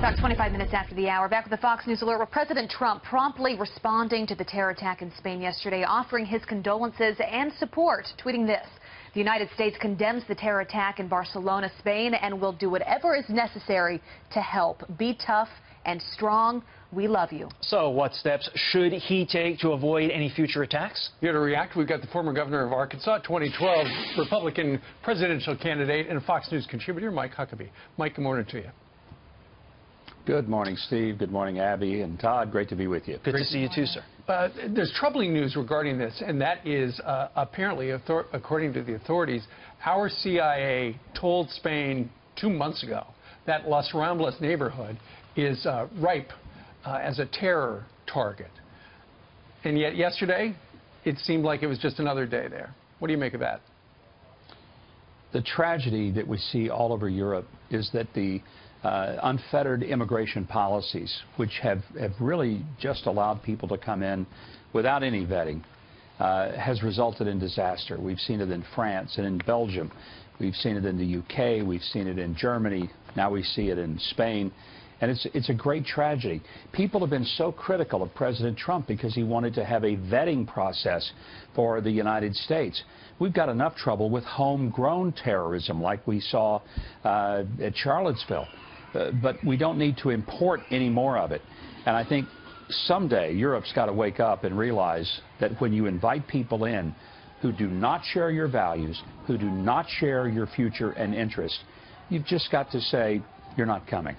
About 25 minutes after the hour, back with the Fox News Alert, where President Trump promptly responding to the terror attack in Spain yesterday, offering his condolences and support, tweeting this: "The United States condemns the terror attack in Barcelona, Spain, and will do whatever is necessary to help. Be tough and strong. We love you." So what steps should he take to avoid any future attacks? Here to react, we've got the former governor of Arkansas, 2012 Republican presidential candidate and Fox News contributor, Mike Huckabee. Mike, good morning to you. Good morning, Steve. Good morning, Abby and Todd. Great to be with you. Good to see you too, sir. There's troubling news regarding this, and that is apparently, according to the authorities, our CIA told Spain 2 months ago that Las Ramblas neighborhood is ripe as a terror target. And yet yesterday, it seemed like it was just another day there. What do you make of that? The tragedy that we see all over Europe is that the unfettered immigration policies, which have really just allowed people to come in without any vetting, has resulted in disaster. We've seen it in France and in Belgium. We've seen it in the UK. We've seen it in Germany. Now we see it in Spain. And it's a great tragedy. People have been so critical of President Trump because he wanted to have a vetting process for the United States. We've got enough trouble with homegrown terrorism like we saw at Charlottesville. But we don't need to import any more of it. And I think someday Europe's got to wake up and realize that when you invite people in who do not share your values, who do not share your future and interest, you've just got to say, you're not coming.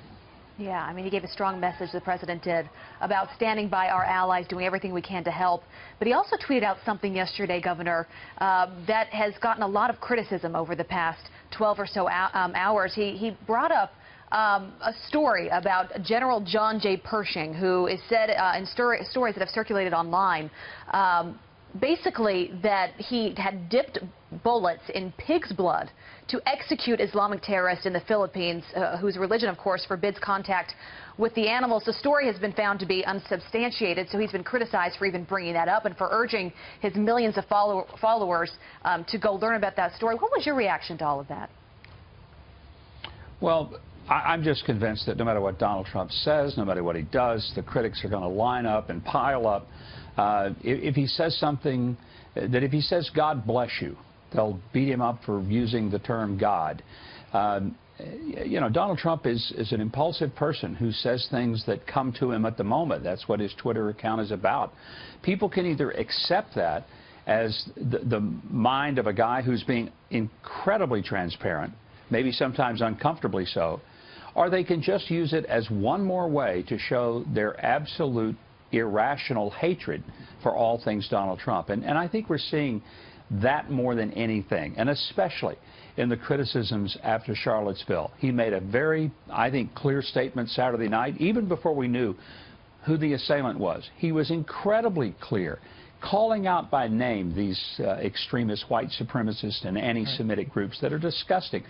Yeah, I mean, he gave a strong message, the president did, about standing by our allies, doing everything we can to help. But he also tweeted out something yesterday, Governor, that has gotten a lot of criticism over the past 12 or so hours. He brought up a story about General John J. Pershing, who is said in stories that have circulated online, basically that he had dipped bullets in pig's blood to execute Islamic terrorists in the Philippines, whose religion, of course, forbids contact with the animals. The story has been found to be unsubstantiated, so he's been criticized for even bringing that up and for urging his millions of followers to go learn about that story. What was your reaction to all of that? Well, I'm just convinced that no matter what Donald Trump says, no matter what he does, the critics are going to line up and pile up. If he says something, that if he says, "God bless you," they'll beat him up for using the term God. You know, Donald Trump is an impulsive person who says things that come to him at the moment. That's what his Twitter account is about. People can either accept that as the mind of a guy who's being incredibly transparent, maybe sometimes uncomfortably so, or they can just use it as one more way to show their absolute irrational hatred for all things Donald Trump. And I think we're seeing that more than anything, and especially in the criticisms after Charlottesville. He made a very, I think, clear statement Saturday night, even before we knew who the assailant was. He was incredibly clear, calling out by name these extremist white supremacist and anti-Semitic groups that are disgusting.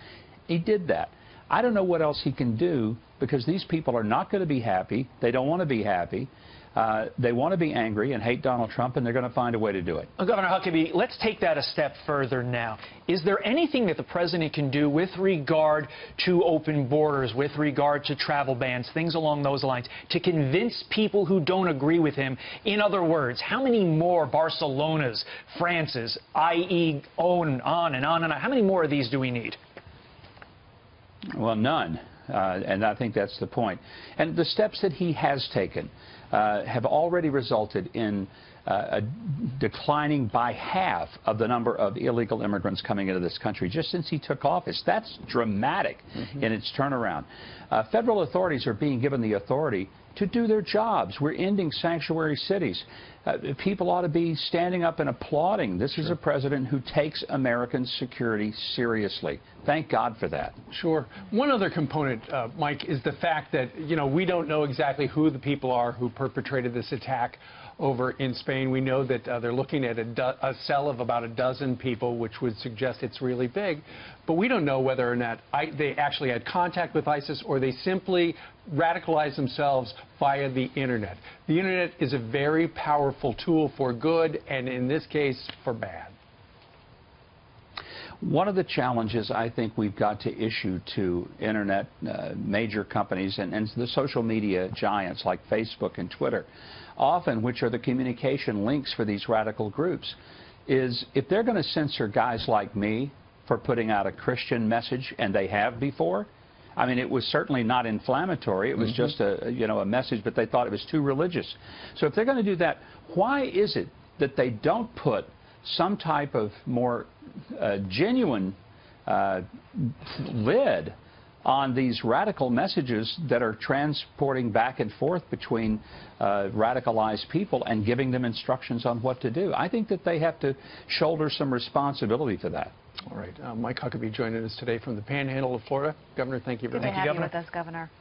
He did that. I don't know what else he can do, because these people are not going to be happy. They don't want to be happy. They want to be angry and hate Donald Trump, and they're going to find a way to do it. Well, Governor Huckabee, let's take that a step further now. Is there anything that the president can do with regard to open borders, with regard to travel bans, things along those lines, to convince people who don't agree with him? In other words, how many more Barcelonas, Frances, i.e. on and on and on, how many more of these do we need? Well, none. And I think that's the point. And the steps that he has taken have already resulted in declining by half of the number of illegal immigrants coming into this country just since he took office. That's dramatic in its turnaround. Federal authorities are being given the authority to do their jobs. We're ending sanctuary cities. People ought to be standing up and applauding. This is a president who takes American security seriously. Thank God for that. Sure. One other component, Mike, is the fact that, you know, we don't know exactly who the people are who perpetrated this attack over in Spain. We know that they're looking at a cell of about a dozen people, which would suggest it's really big. But we don't know whether or not they actually had contact with ISIS or they simply radicalized themselves via the Internet. The Internet is a very powerful tool for good and, in this case, for bad. One of the challenges I think we've got to issue to Internet major companies and the social media giants like Facebook and Twitter, often which are the communication links for these radical groups, is if they're going to censor guys like me for putting out a Christian message, and they have before. I mean, it was certainly not inflammatory. It was just a message, but they thought it was too religious. So if they're going to do that, why is it that they don't put some type of more genuine lid on these radical messages that are transporting back and forth between radicalized people and giving them instructions on what to do? I think that they have to shoulder some responsibility for that. All right. Mike Huckabee joining us today from the Panhandle of Florida. Governor, thank you very much. Good to have you with us, Governor.